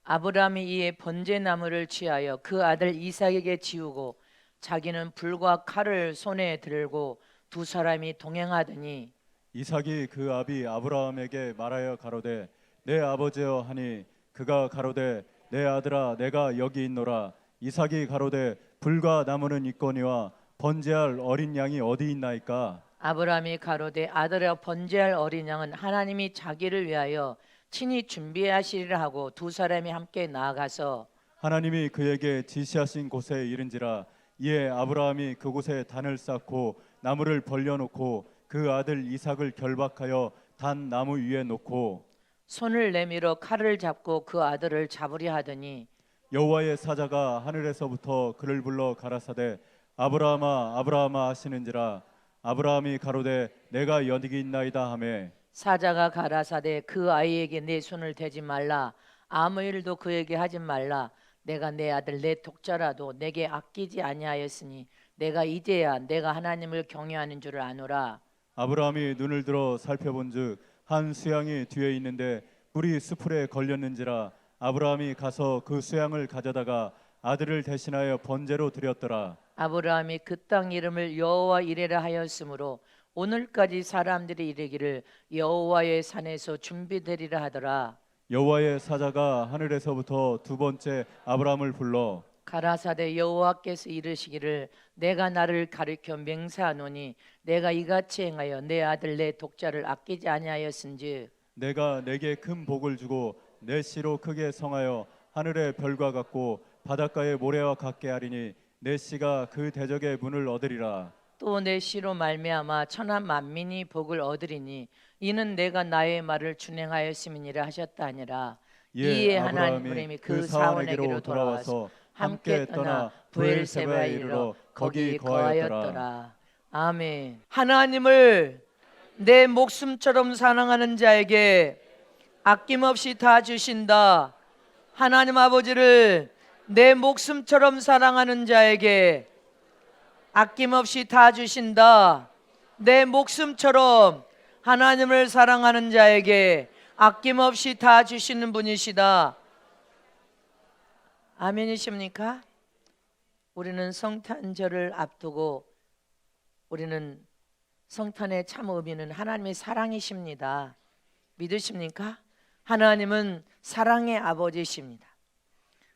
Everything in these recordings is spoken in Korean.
아브라함이 이에 번제나무를 취하여 그 아들 이삭에게 지우고 자기는 불과 칼을 손에 들고 두 사람이 동행하더니 이삭이 그 아비 아브라함에게 말하여 가로되 내 아버지여 하니 그가 가로되 내 아들아 내가 여기 있노라. 이삭이 가로되 불과 나무는 있거니와 번제할 어린 양이 어디 있나이까. 아브라함이 가로되 아들아 번제할 어린 양은 하나님이 자기를 위하여 친히 준비하시리라 하고 두 사람이 함께 나아가서 하나님이 그에게 지시하신 곳에 이른지라. 이에 아브라함이 그곳에 단을 쌓고 나무를 벌려놓고 그 아들 이삭을 결박하여 단 나무 위에 놓고 손을 내밀어 칼을 잡고 그 아들을 잡으려 하더니 여호와의 사자가 하늘에서부터 그를 불러 가라사대 아브라함아 아브라함아 하시는지라. 아브라함이 가로되 내가 여기 있나이다 하매 사자가 가라사대 그 아이에게 내 손을 대지 말라 아무 일도 그에게 하지 말라 내가 내 아들 내 독자라도 내게 아끼지 아니하였으니 내가 이제야 내가 하나님을 경외하는 줄을 아노라. 아브라함이 눈을 들어 살펴본즉 한 수양이 뒤에 있는데 뿔이 수풀에 걸렸는지라. 아브라함이 가서 그 수양을 가져다가 아들을 대신하여 번제로 드렸더라. 아브라함이 그 땅 이름을 여호와 이레라 하였으므로 오늘까지 사람들이 이르기를 여호와의 산에서 준비되리라 하더라. 여호와의 사자가 하늘에서부터 두 번째 아브라함을 불러 가라사대 여호와께서 이르시기를 내가 나를 가리켜 맹세하노니 내가 이같이 행하여 내 아들 내 독자를 아끼지 아니하였은즉 내가 내게 큰 복을 주고 내 씨로 크게 성하여 하늘의 별과 같고 바닷가의 모래와 같게 하리니 내 씨가 그 대적의 문을 얻으리라. 또 내 씨로 말미암아 천한 만민이 복을 얻으리니 이는 내가 나의 말을 준행하였음이니라 하셨다 하니라. 이에 하나님이 그 사원에게로 돌아와서 함께 떠나 부엘세바에 이르러 거기 거하였더라. 아멘. 하나님을 내 목숨처럼 사랑하는 자에게 아낌없이 다 주신다. 하나님 아버지를 내 목숨처럼 사랑하는 자에게 아낌없이 다 주신다. 내 목숨처럼 하나님을 사랑하는 자에게 아낌없이 다 주시는 분이시다. 아멘이십니까? 우리는 성탄절을 앞두고 우리는 성탄의 참 의미는 하나님의 사랑이십니다. 믿으십니까? 하나님은 사랑의 아버지십니다.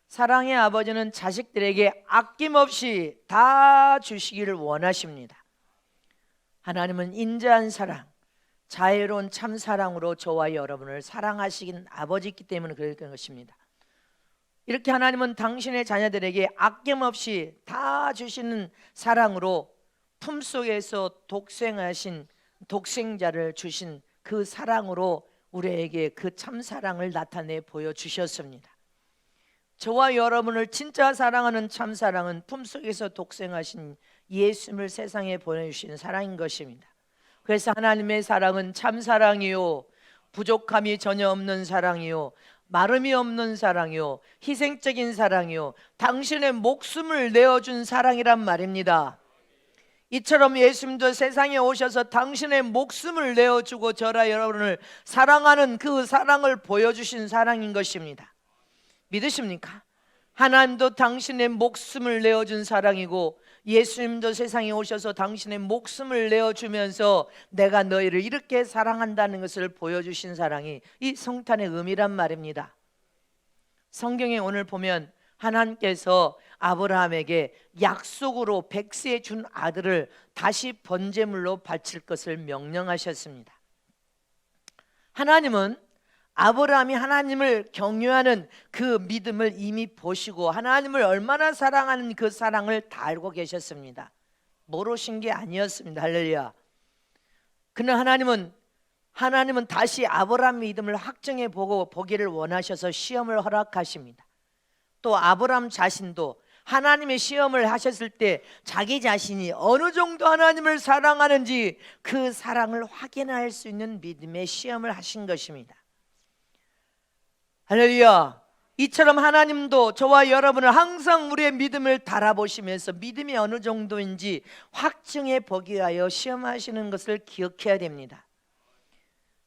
사랑의 아버지는 자식들에게 아낌없이 다 주시기를 원하십니다. 하나님은 인자한 사랑, 자애로운 참 사랑으로 저와 여러분을 사랑하시긴 아버지이기 때문에 그랬던 것입니다. 이렇게 하나님은 당신의 자녀들에게 아낌없이 다 주시는 사랑으로 품속에서 독생하신 독생자를 주신 그 사랑으로 우리에게 그 참사랑을 나타내 보여주셨습니다. 저와 여러분을 진짜 사랑하는 참사랑은 품속에서 독생하신 예수님을 세상에 보내주신 사랑인 것입니다. 그래서 하나님의 사랑은 참사랑이요 부족함이 전혀 없는 사랑이요 마름이 없는 사랑이요 희생적인 사랑이요 당신의 목숨을 내어준 사랑이란 말입니다. 이처럼 예수님도 세상에 오셔서 당신의 목숨을 내어주고 저라 여러분을 사랑하는 그 사랑을 보여주신 사랑인 것입니다. 믿으십니까? 하나님도 당신의 목숨을 내어준 사랑이고 예수님도 세상에 오셔서 당신의 목숨을 내어주면서 내가 너희를 이렇게 사랑한다는 것을 보여주신 사랑이 이 성탄의 의미란 말입니다. 성경에 오늘 보면 하나님께서 아브라함에게 약속으로 백세에 준 아들을 다시 번제물로 바칠 것을 명령하셨습니다. 하나님은 아브라함이 하나님을 경외하는 그 믿음을 이미 보시고 하나님을 얼마나 사랑하는 그 사랑을 다 알고 계셨습니다. 모르신 게 아니었습니다. 할렐루야. 그러나 하나님은 다시 아브라함 믿음을 확정해 보기를 원하셔서 시험을 허락하십니다. 또 아브라함 자신도 하나님의 시험을 하셨을 때 자기 자신이 어느 정도 하나님을 사랑하는지 그 사랑을 확인할 수 있는 믿음의 시험을 하신 것입니다. 할렐루야. 이처럼 하나님도 저와 여러분을 항상 우리의 믿음을 달아보시면서 믿음이 어느 정도인지 확증해 보기 위하여 시험하시는 것을 기억해야 됩니다.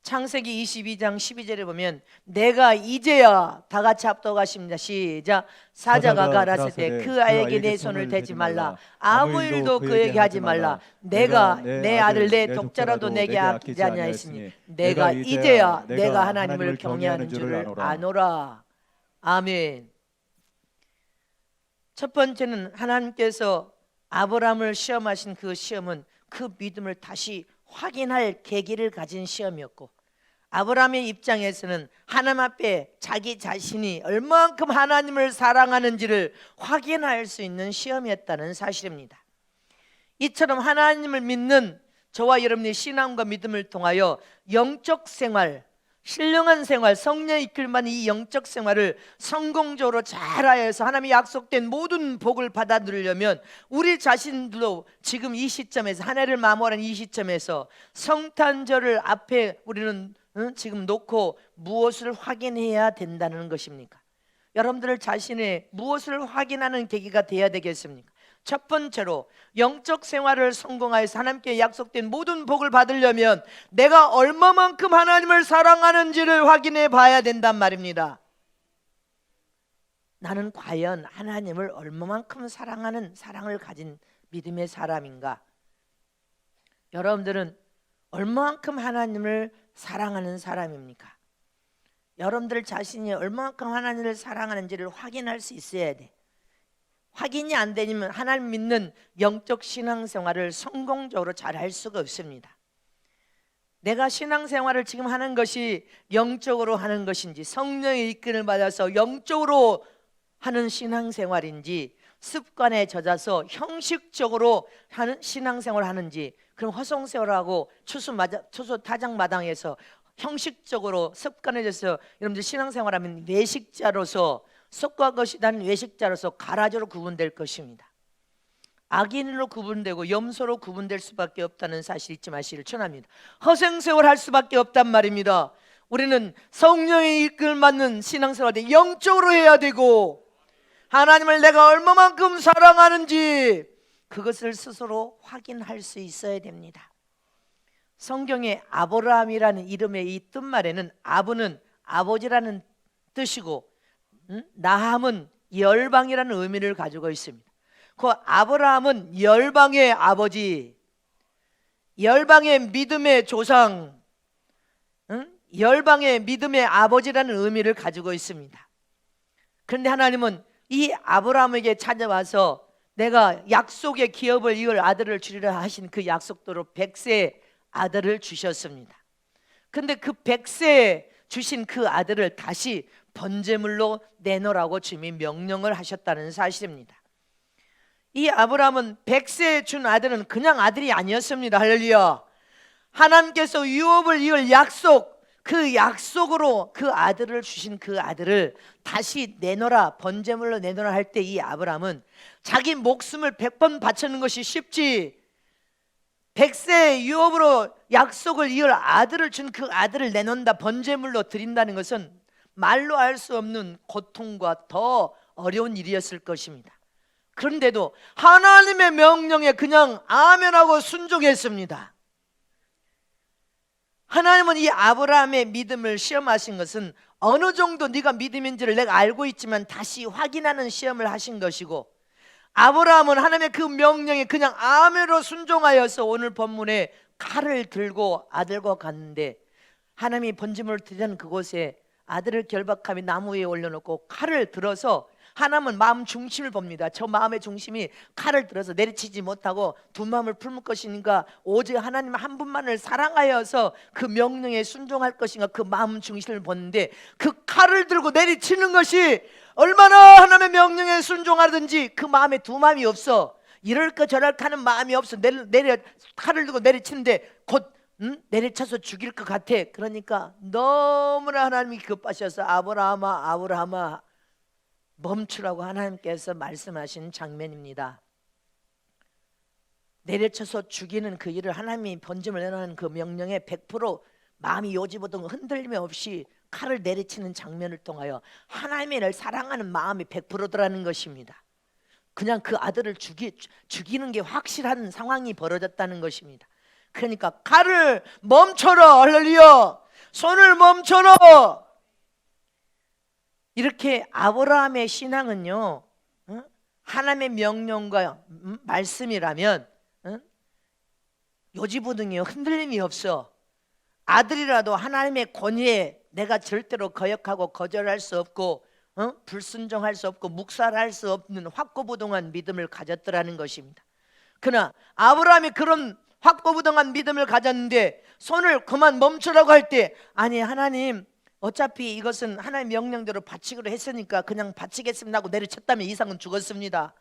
창세기 22장 12절에 보면 내가 이제야, 다 같이 합독하십니다. 시작. 사자가 가라사대 가라사대 그 아이에게 내 손을 대지 말라. 아무 일도 그에게 하지 말라. 내가 내 아들 내 독자라도 내게 아끼지 아니하였으니 내가 이제야 내가 하나님을 경외하는 줄을 아노라. 아멘. 첫 번째는 하나님께서 아브라함을 시험하신 그 시험은 그 믿음을 다시 확인할 계기를 가진 시험이었고, 아브라함의 입장에서는 하나님 앞에 자기 자신이 얼만큼 하나님을 사랑하는지를 확인할 수 있는 시험이었다는 사실입니다. 이처럼 하나님을 믿는 저와 여러분의 신앙과 믿음을 통하여 영적 생활, 신령한 생활, 성령의 이끌만 이 영적 생활을 성공적으로 잘하여서 하나님이 약속된 모든 복을 받아 누리려면 우리 자신도 지금 이 시점에서, 한 해를 마무리하는 이 시점에서 성탄절을 앞에 우리는 지금 놓고 무엇을 확인해야 된다는 것입니까? 여러분들 자신의 무엇을 확인하는 계기가 되어야 되겠습니까? 첫 번째로 영적 생활을 성공하여서 하나님께 약속된 모든 복을 받으려면 내가 얼마만큼 하나님을 사랑하는지를 확인해 봐야 된단 말입니다. 나는 과연 하나님을 얼마만큼 사랑하는, 사랑을 가진 믿음의 사람인가? 여러분들은 얼마만큼 하나님을 사랑하는 사람입니까? 여러분들 자신이 얼마만큼 하나님을 사랑하는지를 확인할 수 있어야 돼. 확인이 안 되면 하나님 믿는 영적 신앙생활을 성공적으로 잘 할 수가 없습니다. 내가 신앙생활을 지금 하는 것이 영적으로 하는 것인지, 성령의 이끌을 받아서 영적으로 하는 신앙생활인지, 습관에 젖어서 형식적으로 하는 신앙생활을 하는지, 그럼 허송세월하고 추수 타작마당에서 형식적으로 습관에 젖어서 여러분들 신앙생활하면 외식자로서, 썩과 것이 난 외식자로서 가라지로 구분될 것입니다. 악인으로 구분되고 염소로 구분될 수밖에 없다는 사실 잊지 마시기를 전합니다. 허생세월 할 수밖에 없단 말입니다. 우리는 성령의 이끌 받는 신앙생활을 영적으로 해야 되고, 하나님을 내가 얼마만큼 사랑하는지 그것을 스스로 확인할 수 있어야 됩니다. 성경에 아브라함이라는 이름의 이 뜻말에는 아브는 아버지라는 뜻이고 나함은 열방이라는 의미를 가지고 있습니다. 그 아브라함은 열방의 아버지, 열방의 믿음의 조상, 열방의 믿음의 아버지라는 의미를 가지고 있습니다. 그런데 하나님은 이 아브라함에게 찾아와서 내가 약속의 기업을 이을 아들을 주리라 하신 그 약속대로 100세 아들을 주셨습니다. 그런데 그 100세 주신 그 아들을 다시 번제물로 내놓으라고 주님이 명령을 하셨다는 사실입니다. 이 아브라함은 100세에 준 아들은 그냥 아들이 아니었습니다. 할렐루야. 하나님께서 유업을 이을 약속, 그 약속으로 그 아들을 주신 그 아들을 다시 내놓으라, 번제물로 내놓으라 할 때 이 아브라함은 자기 목숨을 100번 바치는 것이 쉽지, 100세 유업으로 약속을 이을 아들을 준 그 아들을 내놓는다, 번제물로 드린다는 것은 말로 할 수 없는 고통과 더 어려운 일이었을 것입니다. 그런데도 하나님의 명령에 그냥 아멘하고 순종했습니다. 하나님은 이 아브라함의 믿음을 시험하신 것은 어느 정도 네가 믿음인지를 내가 알고 있지만 다시 확인하는 시험을 하신 것이고, 아브라함은 하나님의 그 명령에 그냥 아멘으로 순종하여서 오늘 본문에 칼을 들고 아들과 갔는데, 하나님이 번제물을 드리는 그곳에 아들을 결박하며 나무 위에 올려놓고 칼을 들어서, 하나님은 마음 중심을 봅니다. 저 마음의 중심이 칼을 들어서 내리치지 못하고 두 마음을 품을 것인가, 오직 하나님 한 분만을 사랑하여서 그 명령에 순종할 것인가, 그 마음 중심을 보는데 그 칼을 들고 내리치는 것이 얼마나 하나님의 명령에 순종하든지 그 마음에 두 마음이 없어. 이럴까 저럴까 하는 마음이 없어. 칼을 들고 내리치는데 곧 내리쳐서 죽일 것 같아. 그러니까 너무나 하나님이 급하셔서 아브라함아 아브라함아 멈추라고 하나님께서 말씀하신 장면입니다. 내려쳐서 죽이는 그 일을 하나님이 번제물 내놓는 그 명령에 100% 마음이 요지보동 흔들림 없이 칼을 내리치는 장면을 통하여 하나님을 사랑하는 마음이 100%더라는 것입니다. 그냥 그 아들을 죽이는 게 확실한 상황이 벌어졌다는 것입니다. 그러니까 칼을 멈춰라, 할렐루야. 손을 멈춰놓어. 이렇게 아브라함의 신앙은요, 하나님의 명령과 말씀이라면 요지부동이요, 흔들림이 없어. 아들이라도 하나님의 권위에 내가 절대로 거역하고 거절할 수 없고 불순종할 수 없고 묵살할 수 없는 확고부동한 믿음을 가졌더라는 것입니다. 그러나 아브라함이 그런 확고부동한 믿음을 가졌는데 손을 그만 멈추라고 할 때, 아니 하나님 어차피 이것은 하나님의 명령대로 바치기로 했으니까 그냥 바치겠습니다 하고 내려쳤다면 이삭은 죽었습니다.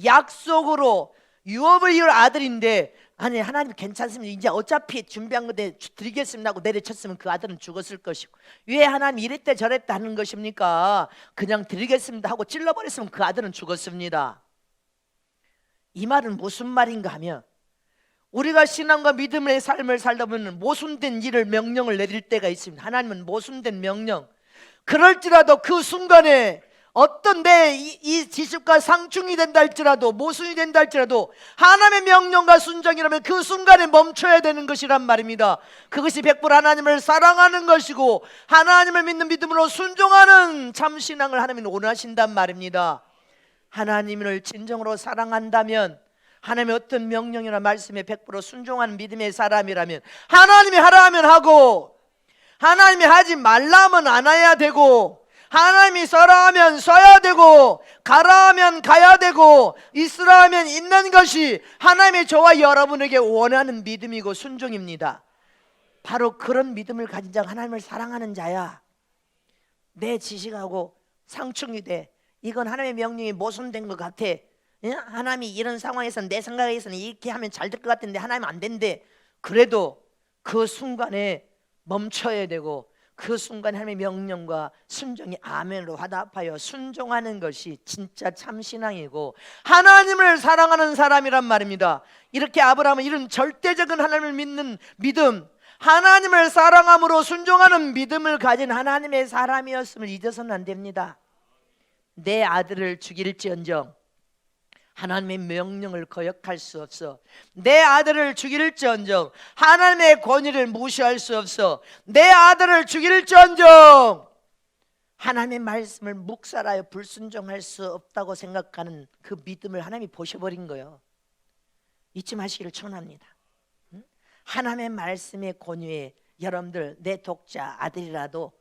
약속으로 유업을 이을 아들인데, 아니 하나님 괜찮습니다, 이제 어차피 준비한 건데 드리겠습니다 하고 내려쳤으면 그 아들은 죽었을 것이고, 왜 하나님 이랬대 저랬다 하는 것입니까? 그냥 드리겠습니다 하고 찔러버렸으면 그 아들은 죽었습니다. 이 말은 무슨 말인가 하면, 우리가 신앙과 믿음의 삶을 살다 보면 모순된 일을 명령을 내릴 때가 있습니다. 하나님은 모순된 명령, 그럴지라도 그 순간에 어떤 내 이 지식과 상충이 된다 할지라도, 모순이 된다 할지라도 하나님의 명령과 순종이라면 그 순간에 멈춰야 되는 것이란 말입니다. 그것이 100% 하나님을 사랑하는 것이고 하나님을 믿는 믿음으로 순종하는 참 신앙을 하나님은 원하신단 말입니다. 하나님을 진정으로 사랑한다면, 하나님의 어떤 명령이나 말씀에 100% 순종하는 믿음의 사람이라면, 하나님이 하라 하면 하고, 하나님이 하지 말라 하면 안 해야 되고, 하나님이 써라 하면 써야 되고, 가라 하면 가야 되고, 있으라 하면 있는 것이 하나님의 저와 여러분에게 원하는 믿음이고 순종입니다. 바로 그런 믿음을 가진 자가 하나님을 사랑하는 자야. 내 지식하고 상충이 돼, 이건 하나님의 명령이 모순된 것 같아, 하나님이 이런 상황에서는 내 생각에서는 이렇게 하면 잘 될 것 같은데 하나님 안 된대. 그래도 그 순간에 멈춰야 되고, 그 순간에 하나님의 명령과 순종이 아멘으로 화답하여 순종하는 것이 진짜 참 신앙이고 하나님을 사랑하는 사람이란 말입니다. 이렇게 아브라함은 이런 절대적인 하나님을 믿는 믿음, 하나님을 사랑함으로 순종하는 믿음을 가진 하나님의 사람이었음을 잊어서는 안 됩니다. 내 아들을 죽일지언정 하나님의 명령을 거역할 수 없어. 내 아들을 죽일지언정 하나님의 권위를 무시할 수 없어. 내 아들을 죽일지언정 하나님의 말씀을 묵살하여 불순종할 수 없다고 생각하는 그 믿음을 하나님이 보셔버린 거예요. 잊지 마시기를 축원합니다. 하나님의 말씀의 권위에 여러분들, 내 독자 아들이라도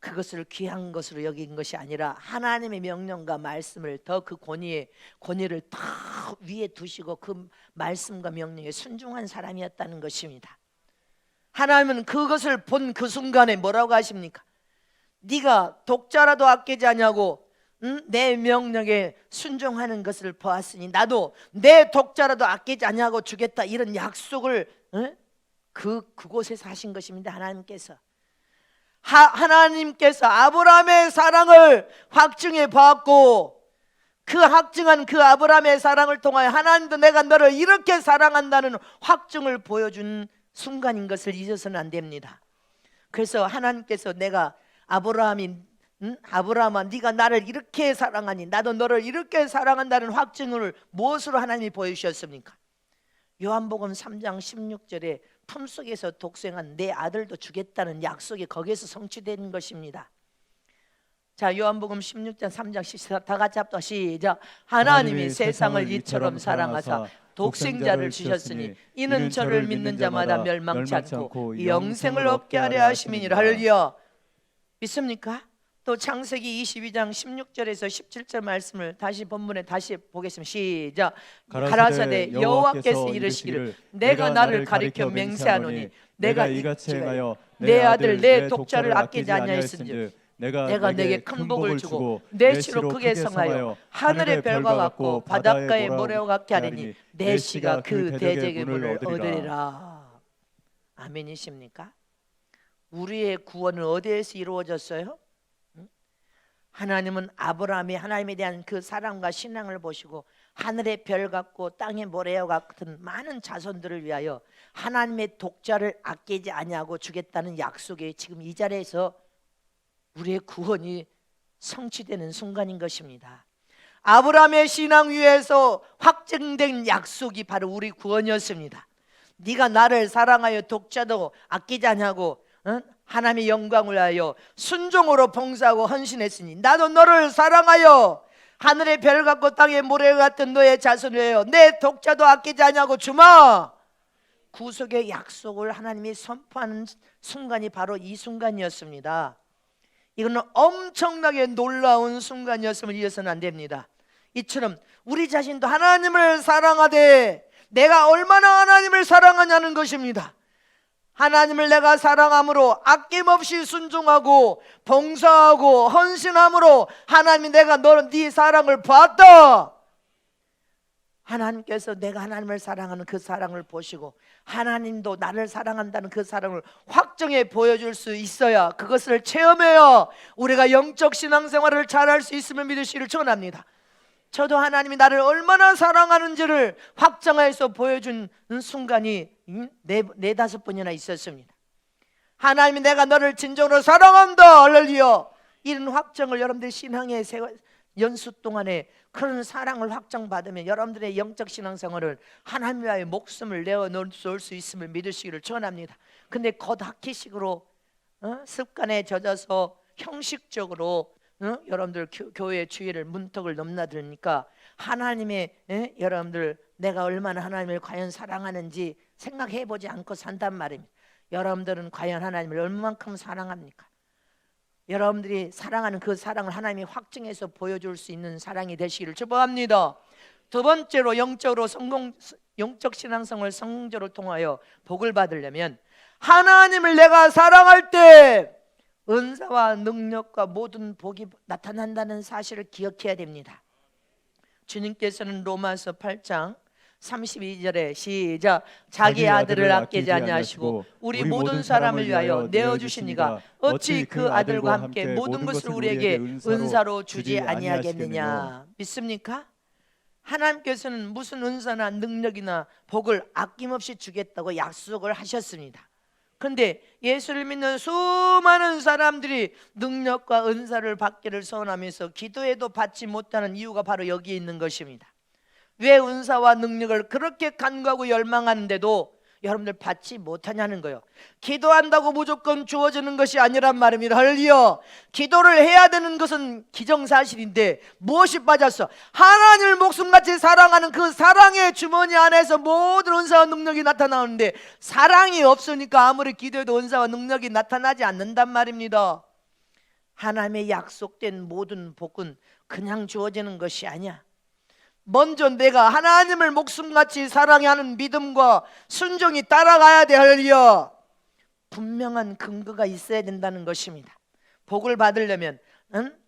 그것을 귀한 것으로 여긴 것이 아니라 하나님의 명령과 말씀을 더 그 권위를 더 위에 두시고 그 말씀과 명령에 순종한 사람이었다는 것입니다. 하나님은 그것을 본 그 순간에 뭐라고 하십니까? 네가 독자라도 아끼지 아니하고 내 명령에 순종하는 것을 보았으니 나도 내 독자라도 아끼지 아니하고 주겠다, 이런 약속을 그곳에서 하신 것입니다. 하나님께서 하나님께서 아브라함의 사랑을 확증해 보았고, 그 확증한 그 아브라함의 사랑을 통하여 하나님도 내가 너를 이렇게 사랑한다는 확증을 보여준 순간인 것을 잊어서는 안 됩니다. 그래서 하나님께서 내가 아브라함아 네가 나를 이렇게 사랑하니 나도 너를 이렇게 사랑한다는 확증을 무엇으로 하나님이 보여주셨습니까? 요한복음 3장 16절에 품속에서 독생한 내 아들도 주겠다는 약속이 거기에서 성취된 것입니다. 자, 요한복음 16장 3장 14, 다 같이 합시다. 시작. 하나님이 세상을 이처럼 사랑하사 독생자를 주셨으니 이는 저를 믿는 자마다 멸망치 않고 영생을 얻게 하려 하심이니라. 할렐루야. 믿습니까? 또 창세기 22장 16절에서 17절 말씀을 다시 본문에 다시 보겠습니다. 시작. 가라사대 여호와께서 이르시기를 내가 나를 가리켜 맹세하노니 내가 이같이 행하여 내 아들 내 독자를 아끼지 아니하였은즉 내가 내게 큰 복을 주고 내 씨로 크게 성하여 하늘의 별과 같고 바닷가의 모래와 같게 하리니 내 씨가 그 대적의 문을 얻으리라. 아멘이십니까? 우리의 구원은 어디에서 이루어졌어요? 하나님은 아브라함이 하나님에 대한 그 사랑과 신앙을 보시고 하늘의 별 같고 땅의 모래와 같은 많은 자손들을 위하여 하나님의 독자를 아끼지 아니하고 주겠다는 약속이 지금 이 자리에서 우리의 구원이 성취되는 순간인 것입니다. 아브라함의 신앙 위에서 확증된 약속이 바로 우리 구원이었습니다. 네가 나를 사랑하여 독자도 아끼지 아니하고 하나님의 영광을 위하여 순종으로 봉사하고 헌신했으니 나도 너를 사랑하여 하늘의 별 같고 땅의 모래 같은 너의 자손을 위하여 내 독자도 아끼지 아니하고 주마. 구속의 약속을 하나님이 선포하는 순간이 바로 이 순간이었습니다. 이거는 엄청나게 놀라운 순간이었음을 잊어서는 안 됩니다. 이처럼 우리 자신도 하나님을 사랑하되 내가 얼마나 하나님을 사랑하냐는 것입니다. 하나님을 내가 사랑함으로 아낌없이 순종하고 봉사하고 헌신함으로 하나님이 내가 네 사랑을 봤다. 하나님께서 내가 하나님을 사랑하는 그 사랑을 보시고 하나님도 나를 사랑한다는 그 사랑을 확정해 보여줄 수 있어야, 그것을 체험해야 우리가 영적 신앙생활을 잘할 수 있음을 믿으시기를 축원합니다. 저도 하나님이 나를 얼마나 사랑하는지를 확정해서 보여준 순간이 네다섯 번이나 있었습니다. 하나님이 내가 너를 진정으로 사랑한다, 할렐루야. 이런 확정을 여러분들 신앙의 연수 동안에 그런 사랑을 확정받으면 여러분들의 영적 신앙생활을 하나님 위하여 목숨을 내어놓을 수 있음을 믿으시기를 축원합니다. 근데 겉핥기식으로 습관에 젖어서 형식적으로 여러분들 교회 주의를 문턱을 넘나들으니까 하나님의 여러분들 내가 얼마나 하나님을 과연 사랑하는지 생각해보지 않고 산단 말입니다. 여러분들은 과연 하나님을 얼마만큼 사랑합니까? 여러분들이 사랑하는 그 사랑을 하나님이 확증해서 보여줄 수 있는 사랑이 되시기를 축복합니다. 두 번째로 영적 신앙성을 성공적으로 통하여 복을 받으려면 하나님을 내가 사랑할 때 은사와 능력과 모든 복이 나타난다는 사실을 기억해야 됩니다. 주님께서는 로마서 8장 32절에 시작, 자기 아들을 아끼지 아니하시고 우리 모든 사람을 위하여 내어주신 이가 어찌 그 아들과 함께 모든 것을 우리에게 은사로 주지 아니하겠느냐. 믿습니까? 하나님께서는 무슨 은사나 능력이나 복을 아낌없이 주겠다고 약속을 하셨습니다. 그런데 예수를 믿는 수많은 사람들이 능력과 은사를 받기를 소원하면서 기도해도 받지 못하는 이유가 바로 여기에 있는 것입니다. 왜 은사와 능력을 그렇게 간구하고 열망하는데도 여러분들 받지 못하냐는 거예요. 기도한다고 무조건 주어지는 것이 아니란 말입니다. 할렐루야. 기도를 해야 되는 것은 기정사실인데 무엇이 빠졌어? 하나님을 목숨같이 사랑하는 그 사랑의 주머니 안에서 모든 은사와 능력이 나타나는데 사랑이 없으니까 아무리 기도해도 은사와 능력이 나타나지 않는단 말입니다. 하나님의 약속된 모든 복은 그냥 주어지는 것이 아니야. 먼저 내가 하나님을 목숨같이 사랑하는 믿음과 순종이 따라가야 돼. 할렐루야. 분명한 근거가 있어야 된다는 것입니다. 복을 받으려면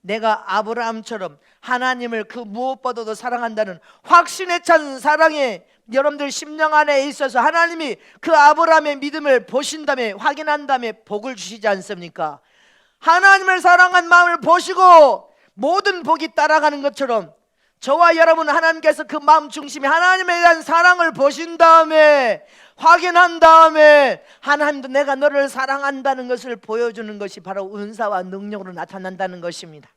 내가 아브라함처럼 하나님을 그 무엇보다도 사랑한다는 확신에 찬 사랑에 여러분들 심령 안에 있어서 하나님이 그 아브라함의 믿음을 보신 다음에 확인한 다음에 복을 주시지 않습니까? 하나님을 사랑한 마음을 보시고 모든 복이 따라가는 것처럼 저와 여러분 하나님께서 그 마음 중심에 하나님에 대한 사랑을 보신 다음에 확인한 다음에 하나님도 내가 너를 사랑한다는 것을 보여주는 것이 바로 은사와 능력으로 나타난다는 것입니다.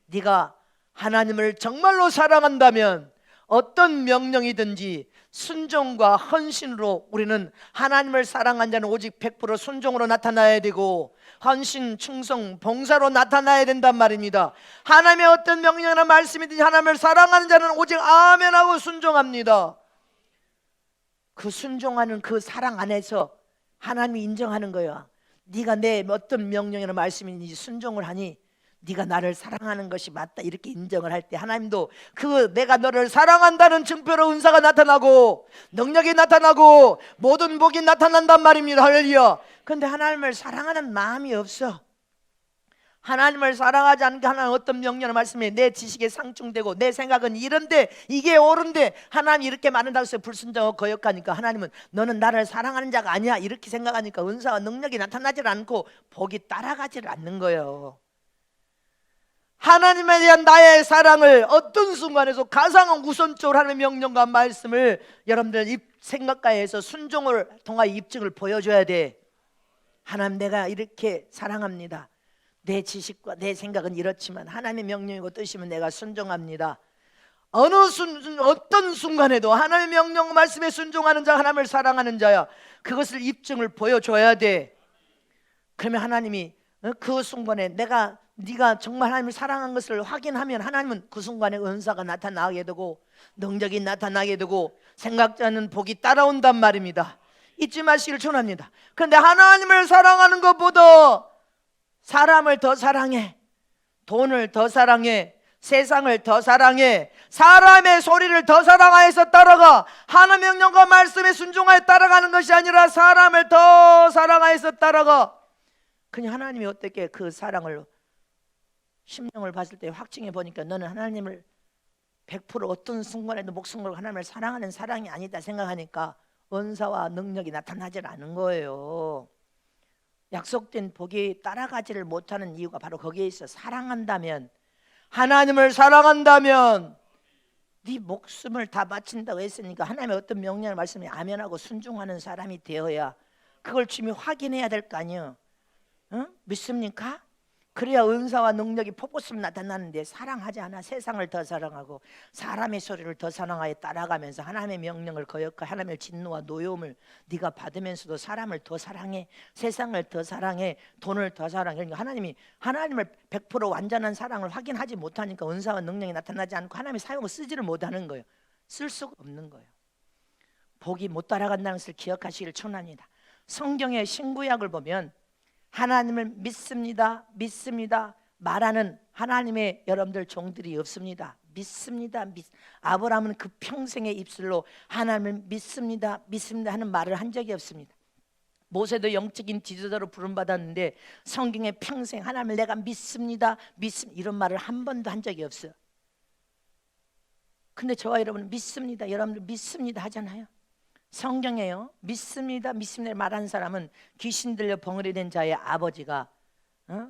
네가 하나님을 정말로 사랑한다면 어떤 명령이든지 순종과 헌신으로 우리는 하나님을 사랑한 자는 오직 100% 순종으로 나타나야 되고 헌신, 충성, 봉사로 나타나야 된단 말입니다. 하나님의 어떤 명령이나 말씀이든지 하나님을 사랑하는 자는 오직 아멘하고 순종합니다. 그 순종하는 그 사랑 안에서 하나님이 인정하는 거야. 네가 내 어떤 명령이나 말씀이든지 순종을 하니 네가 나를 사랑하는 것이 맞다, 이렇게 인정을 할 때 하나님도 그 내가 너를 사랑한다는 증표로 은사가 나타나고 능력이 나타나고 모든 복이 나타난단 말입니다. 할렐루야. 그런데 하나님을 사랑하는 마음이 없어. 하나님을 사랑하지 않게 하나님 어떤 명령을 말씀해 내 지식에 상충되고 내 생각은 이런데 이게 옳은데 하나님 이렇게 말한다고 해서 불순종하고 거역하니까 하나님은 너는 나를 사랑하는 자가 아니야 이렇게 생각하니까 은사와 능력이 나타나질 않고 복이 따라가질 않는 거예요. 하나님에 대한 나의 사랑을 어떤 순간에서 가장 우선적으로 하나님의 명령과 말씀을 여러분들 생각가에서 순종을 통하여 입증을 보여줘야 돼. 하나님 내가 이렇게 사랑합니다. 내 지식과 내 생각은 이렇지만 하나님의 명령이고 뜻이면 내가 순종합니다. 어떤 순간에도 하나님의 명령 말씀에 순종하는 자 하나님을 사랑하는 자야. 그것을 입증을 보여줘야 돼. 그러면 하나님이 그 순간에 네가 정말 하나님을 사랑한 것을 확인하면 하나님은 그 순간에 은사가 나타나게 되고 능력이 나타나게 되고 생각지 않은 복이 따라온단 말입니다. 잊지 마시길 전합니다. 그런데 하나님을 사랑하는 것보다 사람을 더 사랑해, 돈을 더 사랑해, 세상을 더 사랑해, 사람의 소리를 더 사랑하여서 따라가. 하나님의 명령과 말씀에 순종하여 따라가는 것이 아니라 사람을 더 사랑하여서 따라가. 그냥 하나님이 어떻게 그 사랑을 심령을 봤을 때 확증해 보니까 너는 하나님을 100% 어떤 순간에도 목숨 걸고 하나님을 사랑하는 사랑이 아니다 생각하니까 은사와 능력이 나타나질 않은 거예요. 약속된 복이 따라가지를 못하는 이유가 바로 거기에 있어. 사랑한다면, 하나님을 사랑한다면 네 목숨을 다 바친다고 했으니까 하나님의 어떤 명령을 말씀에 아멘하고 순종하는 사람이 되어야 그걸 주님이 확인해야 될 거 아니에요. 믿습니까? 그래야 은사와 능력이 폭포수로 나타나는데 사랑하지 않아. 세상을 더 사랑하고 사람의 소리를 더 사랑하여 따라가면서 하나님의 명령을 거역하고 하나님의 진노와 노여움을 네가 받으면서도 사람을 더 사랑해, 세상을 더 사랑해, 돈을 더 사랑해. 그러니까 하나님이 하나님을 100% 완전한 사랑을 확인하지 못하니까 은사와 능력이 나타나지 않고 하나님의 사용을 쓰지를 못하는 거예요. 쓸 수가 없는 거예요. 복이 못 따라간다는 것을 기억하시길 촉구합니다. 성경의 신구약을 보면 하나님을 믿습니다, 믿습니다 말하는 하나님의 여러분들 종들이 없습니다. 믿습니다. 아브라함은 그 평생의 입술로 하나님을 믿습니다, 믿습니다 하는 말을 한 적이 없습니다. 모세도 영적인 지도자로 부름받았는데 성경에 평생 하나님을 내가 믿습니다, 믿습니다 이런 말을 한 번도 한 적이 없어요. 근데 저와 여러분은 믿습니다, 여러분들 믿습니다 하잖아요. 성경에요, 믿습니다, 믿습니다 말하는 사람은 귀신 들려 벙어리 된 자의 아버지가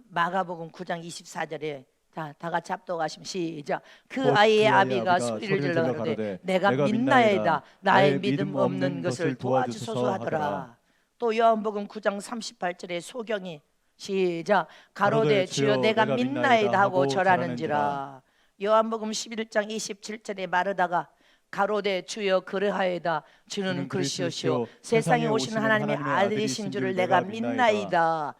마가복음 9장 24절에 다 같이 합독하시면 시작. 그 아이의 아비가 소리를 질러 가로되 내가 믿나이다, 나의 믿음 없는 것을 도와주소서 하더라. 또 요한복음 9장 38절에 소경이 시작. 가로되 주여 내가 믿나이다 하고 절하는지라. 요한복음 11장 27절에 마르다가 가로되 주여 그러하이다, 주는 그리스도시요 세상에 오시는 하나님의 아들이신 줄을 내가 믿나이다.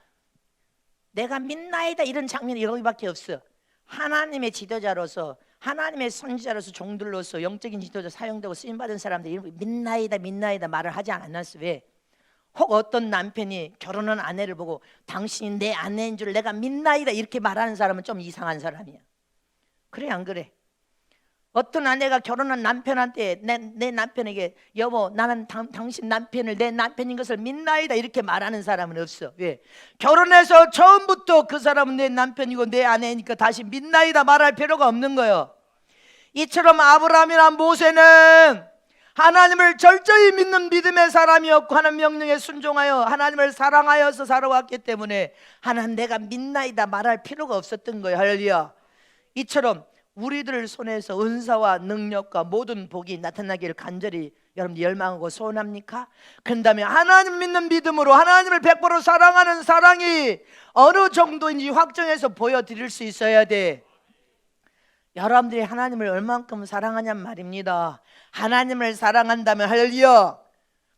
내가 믿나이다 이런 장면이 여기밖에 없어. 하나님의 지도자로서, 하나님의 선지자로서, 종들로서 영적인 지도자 사용되고 쓰임받은 사람들이 믿나이다 믿나이다 말을 하지 않았어. 왜? 혹 어떤 남편이 결혼한 아내를 보고 당신이 내 아내인 줄 내가 믿나이다 이렇게 말하는 사람은 좀 이상한 사람이야. 그래 안 그래? 어떤 아내가 결혼한 남편한테 내 남편에게 여보 나는 당신 남편을 내 남편인 것을 믿나이다 이렇게 말하는 사람은 없어. 왜? 결혼해서 처음부터 그 사람은 내 남편이고 내 아내니까 다시 믿나이다 말할 필요가 없는 거예요. 이처럼 아브라함이나 모세는 하나님을 철저히 믿는 믿음의 사람이었고 하나님 명령에 순종하여 하나님을 사랑하여서 살아왔기 때문에 하나님 내가 믿나이다 말할 필요가 없었던 거예요. 할렐루야. 이처럼 우리들 손에서 은사와 능력과 모든 복이 나타나기를 간절히 여러분 열망하고 소원합니까? 그런다면 하나님 믿는 믿음으로 하나님을 100% 사랑하는 사랑이 어느 정도인지 확정해서 보여드릴 수 있어야 돼. 여러분들이 하나님을 얼만큼 사랑하냔 말입니다. 하나님을 사랑한다면 할렐루야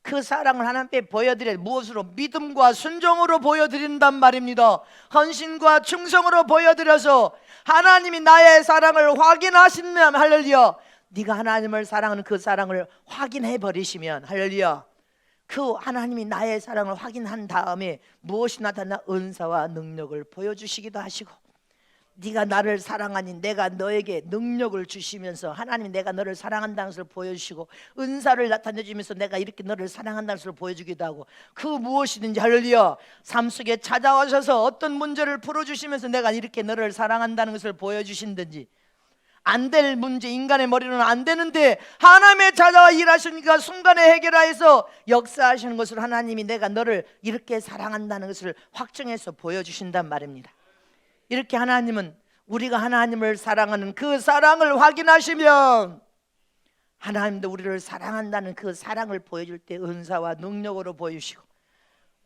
그 사랑을 하나님께 보여드려야 무엇으로? 믿음과 순종으로 보여드린단 말입니다. 헌신과 충성으로 보여드려서 하나님이 나의 사랑을 확인하시면 할렐루야 네가 하나님을 사랑하는 그 사랑을 확인해 버리시면 할렐루야 그 하나님이 나의 사랑을 확인한 다음에 무엇이 나타나? 은사와 능력을 보여주시기도 하시고 네가 나를 사랑하니 내가 너에게 능력을 주시면서 하나님이 내가 너를 사랑한다는 것을 보여주시고 은사를 나타내주면서 내가 이렇게 너를 사랑한다는 것을 보여주기도 하고 그 무엇이든지 할렐루야 삶 속에 찾아오셔서 어떤 문제를 풀어주시면서 내가 이렇게 너를 사랑한다는 것을 보여주신든지 안 될 문제 인간의 머리로는 안 되는데 하나님의 찾아와 일하시니까 순간에 해결하여서 역사하시는 것을 하나님이 내가 너를 이렇게 사랑한다는 것을 확정해서 보여주신단 말입니다. 이렇게 하나님은 우리가 하나님을 사랑하는 그 사랑을 확인하시면 하나님도 우리를 사랑한다는 그 사랑을 보여줄 때 은사와 능력으로 보여주시고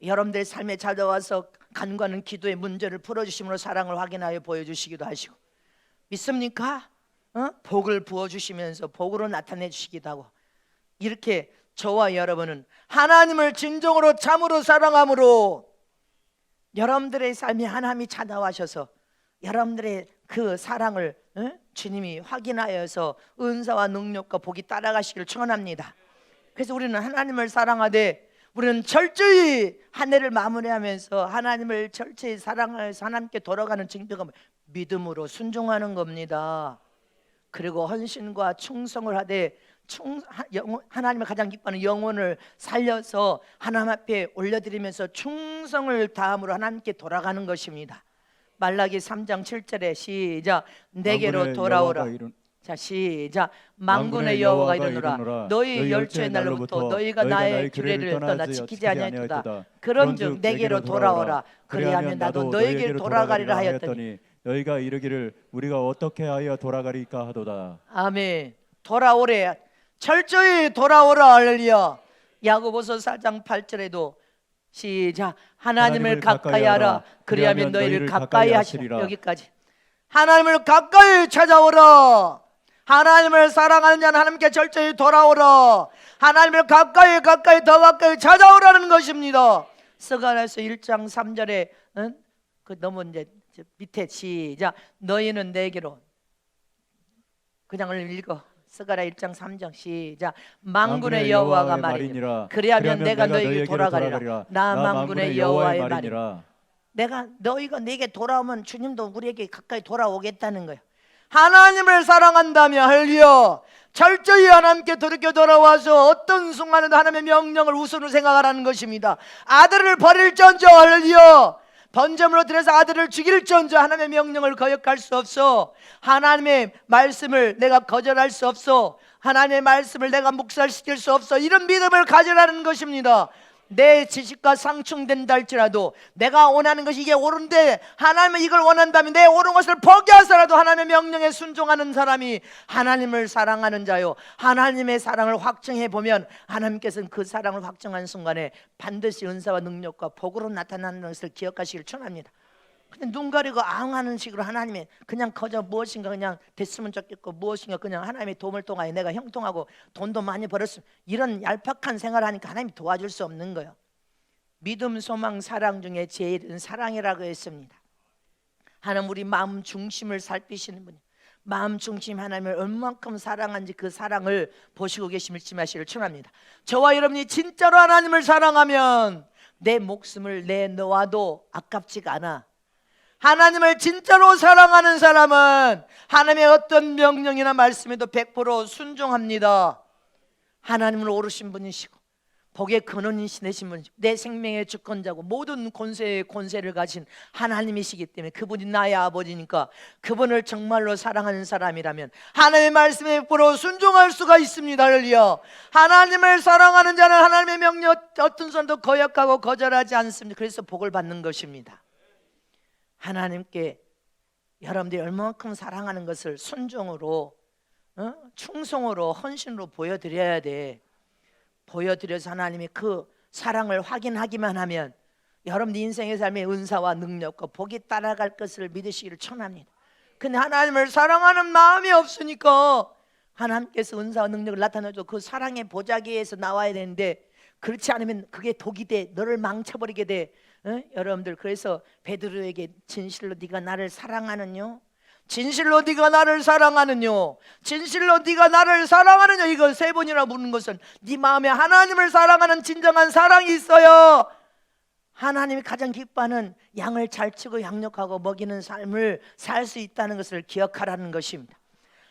여러분들의 삶에 찾아와서 간과하는 기도의 문제를 풀어주심으로 사랑을 확인하여 보여주시기도 하시고 믿습니까? 복을 부어주시면서 복으로 나타내 주시기도 하고 이렇게 저와 여러분은 하나님을 진정으로 참으로 사랑함으로 여러분들의 삶에 하나님이 찾아와셔서 여러분들의 그 사랑을 주님이 확인하여서 은사와 능력과 복이 따라가시기를 축원합니다. 그래서 우리는 하나님을 사랑하되 우리는 철저히 한 해를 마무리하면서 하나님을 철저히 사랑하여서 하나님께 돌아가는 증거가 믿음으로 순종하는 겁니다. 그리고 헌신과 충성을 하되 하나님을 가장 기뻐하는 영혼을 살려서 하나님 앞에 올려드리면서 충성을 다함으로 하나님께 돌아가는 것입니다. 말라기 3장 7절에 시작. 내게로 돌아오라. 자 시작. 만군의 여호와가 이르노라 너희 열조의 날로부터 너희가 나의 규례를 떠나 지키지 아니하였도다. 그런즉 내게로 돌아오라 그리하면 나도 너희에게로 돌아가리라 하였더니 너희가 이르기를 우리가 어떻게 하여 돌아가리까 하도다. 아멘. 돌아오래. 철저히 돌아오라. 할렐루야. 야고보서 4장 8절에도 시작. 하나님을 가까이 하라 그리하면 너희를 가까이 하시리라. 여기까지. 하나님을 가까이 찾아오라. 하나님을 사랑하는 자는 하나님께 철저히 돌아오라. 하나님을 가까이 더 가까이 찾아오라는 것입니다. 스가랴서 1장 3절에 그 너무 이제 밑에 시작. 너희는 내게로 그냥 읽어. 스가랴 1장 3장 시작. 만군의 여호와가 말이니라 그리하면 내가 너희에게 돌아가리라. 나 만군의 여호와의 말이니라. 너희가 내게 돌아오면 주님도 우리에게 가까이 돌아오겠다는 거예요. 하나님을 사랑한다면 할렐루야 철저히 하나님께 돌아와서 어떤 순간에도 하나님의 명령을 우선으로 생각하라는 것입니다. 아들을 버릴전저 할렐루야 번제물로 드려서 아들을 죽일전저 하나님의 명령을 거역할 수 없어. 하나님의 말씀을 내가 거절할 수 없어. 하나님의 말씀을 내가 묵살시킬 수 없어. 이런 믿음을 가지라는 것입니다. 내 지식과 상충된다 할지라도 내가 원하는 것이 이게 옳은데 하나님은 이걸 원한다면 내 옳은 것을 포기하서라도 하나님의 명령에 순종하는 사람이 하나님을 사랑하는 자요. 하나님의 사랑을 확증해 보면 하나님께서는 그 사랑을 확증한 순간에 반드시 은사와 능력과 복으로 나타나는 것을 기억하시길 축원합니다. 근데 눈 가리고 아웅하는 식으로 하나님의 그냥 거저 무엇인가 그냥 됐으면 좋겠고 무엇인가 그냥 하나님의 도움을 통하여 내가 형통하고 돈도 많이 벌었으면 이런 얄팍한 생활을 하니까 하나님이 도와줄 수 없는 거예요. 믿음, 소망, 사랑 중에 제일은 사랑이라고 했습니다. 하나님 우리 마음 중심을 살피시는 분이 마음 중심 하나님을 얼만큼 사랑한지 그 사랑을 보시고 계심을 짐하시기를 축원합니다. 저와 여러분이 진짜로 하나님을 사랑하면 내 목숨을 내놓아도 아깝지가 않아. 하나님을 진짜로 사랑하는 사람은 하나님의 어떤 명령이나 말씀에도 100% 순종합니다. 하나님을 오르신 분이시고 복의 근원이신 분이시고 내 생명의 주권자고 모든 권세의 권세를 가진 하나님이시기 때문에 그분이 나의 아버지니까 그분을 정말로 사랑하는 사람이라면 하나님의 말씀에 100% 순종할 수가 있습니다. 할렐루야. 하나님을 사랑하는 자는 하나님의 명령 어떤 사람도 거역하고 거절하지 않습니다. 그래서 복을 받는 것입니다. 하나님께 여러분들이 얼마만큼 사랑하는 것을 순종으로 충성으로 헌신으로 보여드려야 돼. 보여드려서 하나님이 그 사랑을 확인하기만 하면 여러분들 인생의 삶의 은사와 능력과 복이 따라갈 것을 믿으시기를 축원합니다. 근데 하나님을 사랑하는 마음이 없으니까 하나님께서 은사와 능력을 나타내줘 그 사랑의 보자기에서 나와야 되는데 그렇지 않으면 그게 독이 돼 너를 망쳐버리게 돼. 여러분들 그래서 베드로에게 진실로 네가 나를 사랑하느뇨? 진실로 네가 나를 사랑하느뇨? 진실로 네가 나를 사랑하느뇨? 이걸 3번이나 묻는 것은 네 마음에 하나님을 사랑하는 진정한 사랑이 있어요. 하나님이 가장 기뻐하는 양을 잘 치고 양육하고 먹이는 삶을 살 수 있다는 것을 기억하라는 것입니다.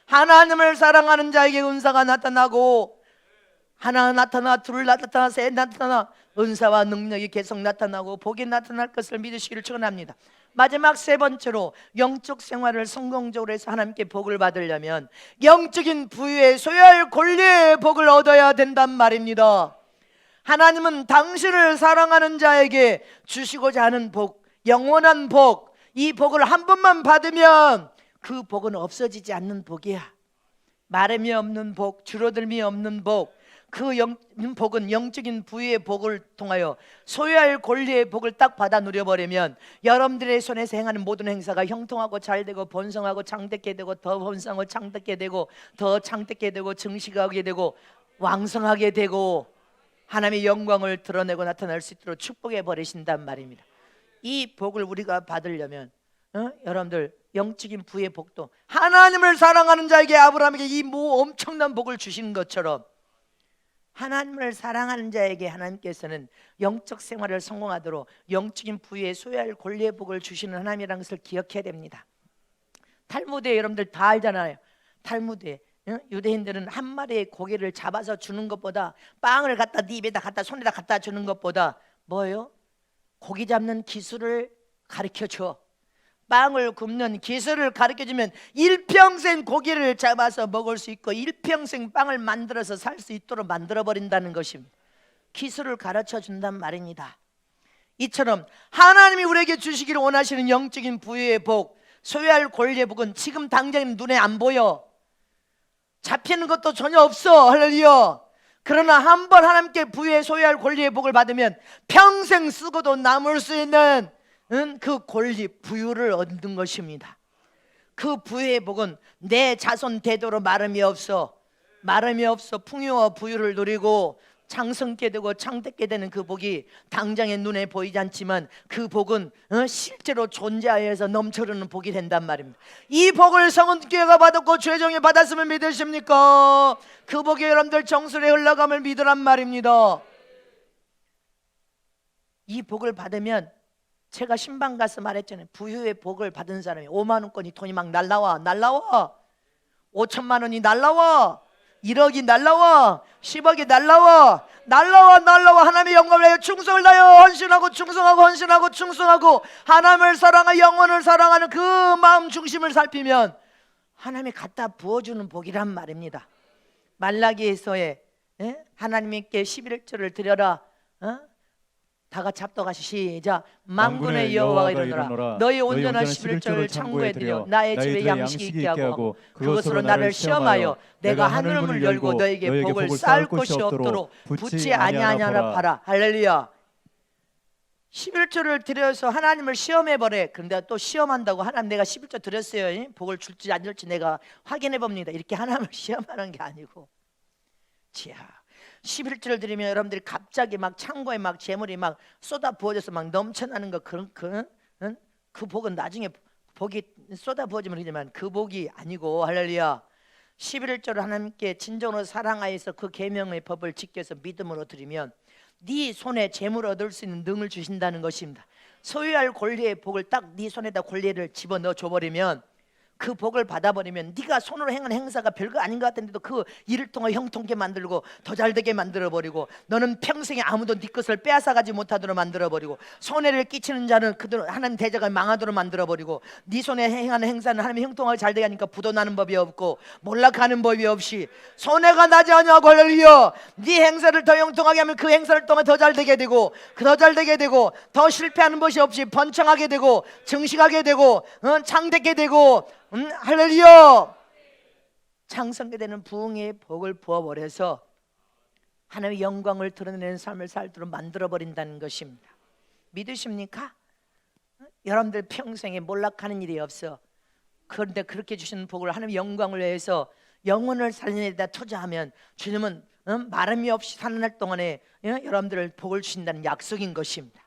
하나님을 사랑하는 자에게 은사가 나타나고 하나 나타나 둘 나타나 셋 나타나 은사와 능력이 계속 나타나고 복이 나타날 것을 믿으시기를 축원합니다. 마지막 3번째로 영적 생활을 성공적으로 해서 하나님께 복을 받으려면 영적인 부유의 소유할 권리의 복을 얻어야 된단 말입니다. 하나님은 당신을 사랑하는 자에게 주시고자 하는 복, 영원한 복, 이 복을 한 번만 받으면 그 복은 없어지지 않는 복이야. 마름이 없는 복, 줄어들미 없는 복, 그 복은 영적인 부유의 복을 통하여 소유할 권리의 복을 딱 받아 누려버리면 여러분들의 손에서 행하는 모든 행사가 형통하고 잘되고 번성하고 창대케 되고 더 번성하고 창대케 되고 더 창대케 되고 증식하게 되고 왕성하게 되고 하나님의 영광을 드러내고 나타날 수 있도록 축복해 버리신단 말입니다. 이 복을 우리가 받으려면 여러분들 영적인 부의 복도 하나님을 사랑하는 자에게 아브라함에게 이 엄청난 복을 주시는 것처럼 하나님을 사랑하는 자에게 하나님께서는 영적 생활을 성공하도록 영적인 부의 소유할 권리의 복을 주시는 하나님이라는 것을 기억해야 됩니다. 탈무드에 여러분들 다 알잖아요. 탈무드에 유대인들은 한 마리의 고기를 잡아서 주는 것보다 빵을 갖다 네 입에다 갖다 손에다 갖다 주는 것보다 뭐예요? 고기 잡는 기술을 가르쳐줘. 빵을 굽는 기술을 가르쳐주면 일평생 고기를 잡아서 먹을 수 있고 일평생 빵을 만들어서 살 수 있도록 만들어버린다는 것입니다. 기술을 가르쳐준단 말입니다. 이처럼 하나님이 우리에게 주시기를 원하시는 영적인 부유의 복, 소유할 권리의 복은 지금 당장 눈에 안 보여. 잡히는 것도 전혀 없어. 할렐루야. 그러나 한번 하나님께 부유의 소유할 권리의 복을 받으면 평생 쓰고도 남을 수 있는 그 권리, 부유를 얻는 것입니다. 그 부유의 복은 내 자손 대도로 마름이 없어 풍요와 부유를 누리고 장성케 되고 창대케 되는 그 복이 당장의 눈에 보이지 않지만 그 복은 실제로 존재하여서 넘쳐흐르는 복이 된단 말입니다. 이 복을 성은교회가 받았고 죄종이 받았음을 믿으십니까? 그 복이 여러분들 정수리에 흘러감을 믿으란 말입니다. 이 복을 받으면 제가 신방 가서 말했잖아요. 부유의 복을 받은 사람이 5만 원권이 돈이 막 날라와 5천만 원이 날라와 1억이 날라와 10억이 날라와 하나님의 영광을 위하여 충성을 다하여 헌신하고 충성하고 하나님을 사랑하여 영혼을 사랑하는 그 마음 중심을 살피면 하나님이 갖다 부어주는 복이란 말입니다. 말라기에서의 하나님께 11조를 드려라. 다 같이 합독하시 시작. 만군의 여호와가 이르노라 너희 온전한 11조를 창고에 들여 나의 집에 양식이 있게 하고 그것으로 나를 시험하여 내가 하늘문을 열고 너에게 복을 쌓을 곳이 없도록 붙지 아니하냐라 봐라. 할렐루야. 11조를 드려서 하나님을 시험해보래. 그런데 또 시험한다고 하나님 내가 11조 드렸어요. 복을 줄지 안 줄지 내가 확인해 봅니다. 이렇게 하나님을 시험하는 게 아니고 11조를 드리면 여러분들이 갑자기 막 창고에 막 재물이 막 쏟아 부어져서 막 넘쳐나는 거 그 복은 나중에 복이 쏟아 부어지면 되지만 그 복이 아니고 할렐루야. 11조를 하나님께 진정으로 사랑하여서 그 계명의 법을 지켜서 믿음으로 드리면 네 손에 재물을 얻을 수 있는 능을 주신다는 것입니다. 소유할 권리의 복을 딱 네 손에다 권리를 집어넣어 줘버리면 그 복을 받아버리면 네가 손으로 행한 행사가 별거 아닌 것 같은데도 그 일을 통해 형통케 만들고 더 잘되게 만들어버리고 너는 평생에 아무도 네 것을 빼앗아가지 못하도록 만들어버리고 손해를 끼치는 자는 그들 하나님 대적을 망하도록 만들어버리고 네 손에 행하는 행사는 하나님이 형통하게 잘되게 하니까 부도 나는 법이 없고 몰락하는 법이 없이 손해가 나지 않냐고 할렐루야. 네 행사를 더 형통하게 하면 그 행사를 통해 더 잘되게 되고 더 잘되게 되고 더 실패하는 것이 없이 번창하게 되고 증식하게 되고 창대게 되고 할렐루야. 창성게 되는 부흥의 복을 부어버려서 하나님의 영광을 드러내는 삶을 살도록 만들어버린다는 것입니다. 믿으십니까? 여러분들 평생에 몰락하는 일이 없어. 그런데 그렇게 주시는 복을 하나님의 영광을 위해서 영혼을 살리는 데다 투자하면 주님은 마름이 없이 사는 날 동안에 여러분들을 복을 주신다는 약속인 것입니다.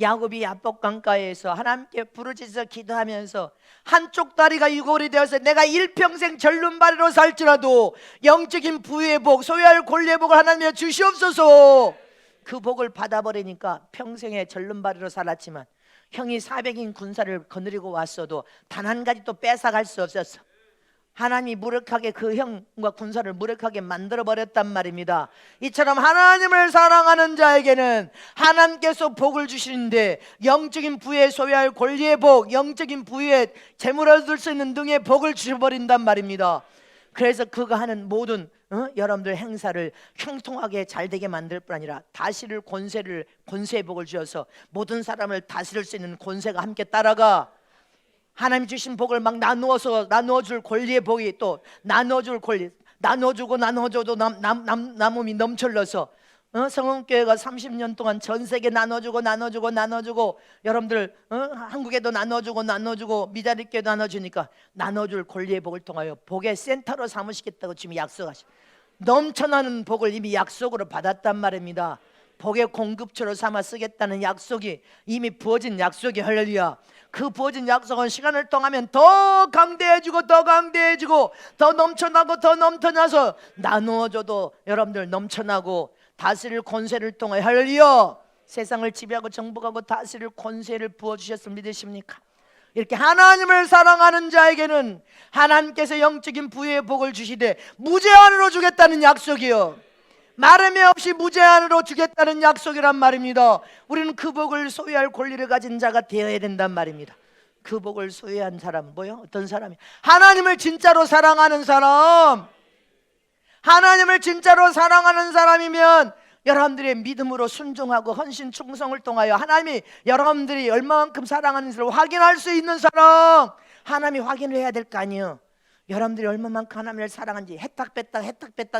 야곱이 야복 강가에서 하나님께 부르짖어 기도하면서 한쪽 다리가 유골이 되어서 내가 일평생 절름발이로 살지라도 영적인 부의 복, 소유할 권리의 복을 하나님이 주시옵소서. 그 복을 받아버리니까 평생에 절름발이로 살았지만 형이 400인 군사를 거느리고 왔어도 단 한 가지 또 뺏어갈 수 없었어. 하나님이 무력하게 그 형과 군사를 무력하게 만들어버렸단 말입니다. 이처럼 하나님을 사랑하는 자에게는 하나님께서 복을 주시는데 영적인 부의 소유할 권리의 복, 영적인 부의 재물 얻을 수 있는 등의 복을 주셔버린단 말입니다. 그래서 그가 하는 모든 여러분들 행사를 형통하게 잘되게 만들 뿐 아니라 다스릴 권세의 복을 주셔서 모든 사람을 다스릴 수 있는 권세가 함께 따라가 하나님 주신 복을 막 나누어줄 권리의 복이 또 나누어줄 권리, 나누어줘도 남음이 넘쳐흘러서 성은교회가 30년 동안 전 세계 나눠주고 여러분들 한국에도 나눠주고 미자리교회도 나눠주니까 나눠줄 권리의 복을 통하여 복의 센터로 삼으시겠다고 지금 약속하시고 넘쳐나는 복을 이미 약속으로 받았단 말입니다. 복의 공급처로 삼아 쓰겠다는 약속이 이미 부어진 약속이 할렐루야. 그 부어진 약속은 시간을 통하면 더 강대해지고 더 강대해지고 더 넘쳐나고 더 넘쳐나서 나누어줘도 여러분들 넘쳐나고 다스릴 권세를 통해 할렐루야 세상을 지배하고 정복하고 다스릴 권세를 부어주셨음을 믿으십니까? 이렇게 하나님을 사랑하는 자에게는 하나님께서 영적인 부의 복을 주시되 무제한으로 주겠다는 약속이요, 마름이 없이 무제한으로 주겠다는 약속이란 말입니다. 우리는 그 복을 소유할 권리를 가진 자가 되어야 된단 말입니다. 그 복을 소유한 사람은 뭐요? 어떤 사람이? 하나님을 진짜로 사랑하는 사람. 하나님을 진짜로 사랑하는 사람이면 여러분들의 믿음으로 순종하고 헌신 충성을 통하여 하나님이 여러분들이 얼마만큼 사랑하는지를 확인할 수 있는 사람, 하나님이 확인을 해야 될 거 아니에요. 여러분들이 얼마만큼 하나님을 사랑하는지 해탁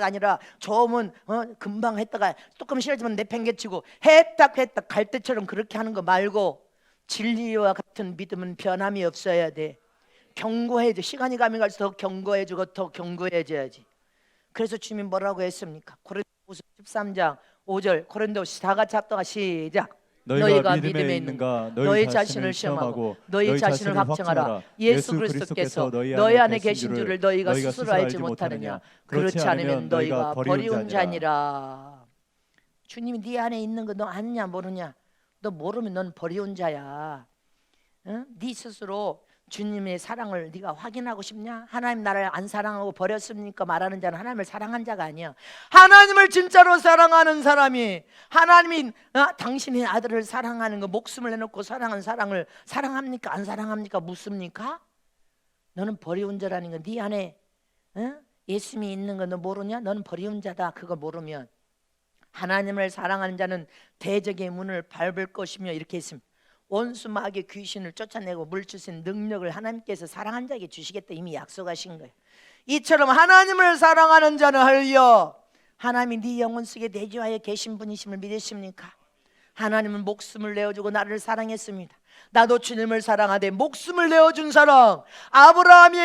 아니라 좋으면 금방 했다가 조금 싫어지면 내팽개치고 해탁 갈 때처럼 그렇게 하는 거 말고 진리와 같은 믿음은 변함이 없어야 돼. 견고해져. 시간이 가면 갈수록 더 견고해지고 더 견고해져야지. 그래서 주님이 뭐라고 했습니까? 고린도후서 13장 5절 고린도후서 다 같이 합동하 시작. 너희가 믿음에 있는가 너희 자신을 시험하고 너희 자신을 확증하라. 예수 그리스도께서 너희 안에 계신 줄을 너희가 스스로 알지 못하느냐? 그렇지 않으면 너희가 버리운 자니라. 주님이 네 안에 있는 거 너 아느냐 모르냐? 너 모르면 넌 버리운 자야. 응? 네 스스로 주님의 사랑을 네가 확인하고 싶냐? 하나님 나를 안 사랑하고 버렸습니까? 말하는 자는 하나님을 사랑한 자가 아니야. 하나님을 진짜로 사랑하는 사람이 하나님이 당신의 아들을 사랑하는 거, 목숨을 내놓고 사랑한 사랑을 사랑합니까? 안 사랑합니까? 묻습니까? 너는 버리운 자라는 거, 네 안에 예수님이 있는 거 너 모르냐? 너는 버리운 자다. 그거 모르면 하나님을 사랑하는 자는 대적의 문을 밟을 것이며 이렇게 했습니다. 원수 마귀의 귀신을 쫓아내고 물질 수 있는 능력을 하나님께서 사랑한 자에게 주시겠다 이미 약속하신 거예요. 이처럼 하나님을 사랑하는 자는 할려 하나님이 네 영혼 속에 내주하여 계신 분이심을 믿으십니까? 하나님은 목숨을 내어주고 나를 사랑했습니다. 나도 주님을 사랑하되 목숨을 내어준 사랑. 아브라함이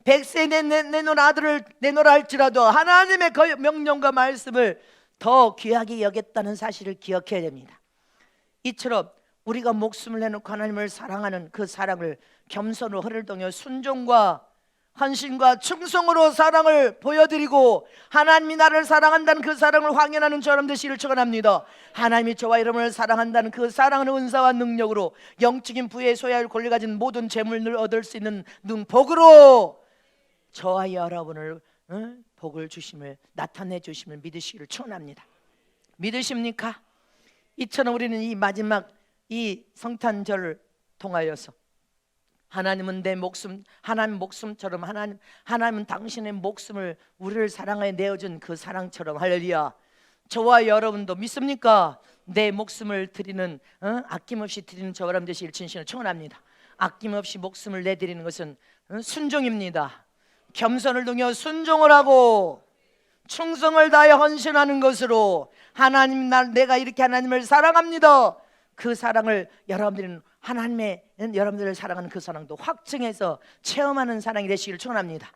100세 내놓은 아들을 내놓으라 할지라도 하나님의 명령과 말씀을 더 귀하게 여겼다는 사실을 기억해야 됩니다. 이처럼 우리가 목숨을 내놓고 하나님을 사랑하는 그 사랑을 겸손으로 허를 동여 순종과 헌신과 충성으로 사랑을 보여드리고 하나님이 나를 사랑한다는 그 사랑을 확인하는 저람 되시기를 축원합니다. 하나님이 저와 여러분을 사랑한다는 그 사랑하는 은사와 능력으로 영적인 부의 소유할 권리 가진 모든 재물을 얻을 수 있는 복으로 저와 여러분을 복을 주심을 나타내 주심을 믿으시기를 축원합니다. 믿으십니까? 이처럼 우리는 이 마지막 이 성탄절을 통하여서 하나님은 내 목숨, 하나님 목숨처럼 하나님은 당신의 목숨을 우리를 사랑하여 내어준 그 사랑처럼 할렐루야. 저와 여러분도 믿습니까? 내 목숨을 드리는 아낌없이 드리는 저와 여러분 되시길 진심으로 축원합니다. 아낌없이 목숨을 내드리는 것은 순종입니다. 겸손을 동여 순종을 하고 충성을 다해 헌신하는 것으로 하나님 내가 이렇게 하나님을 사랑합니다. 그 사랑을 여러분들은 하나님의 여러분들을 사랑하는 그 사랑도 확증해서 체험하는 사랑이 되시기를 축원합니다.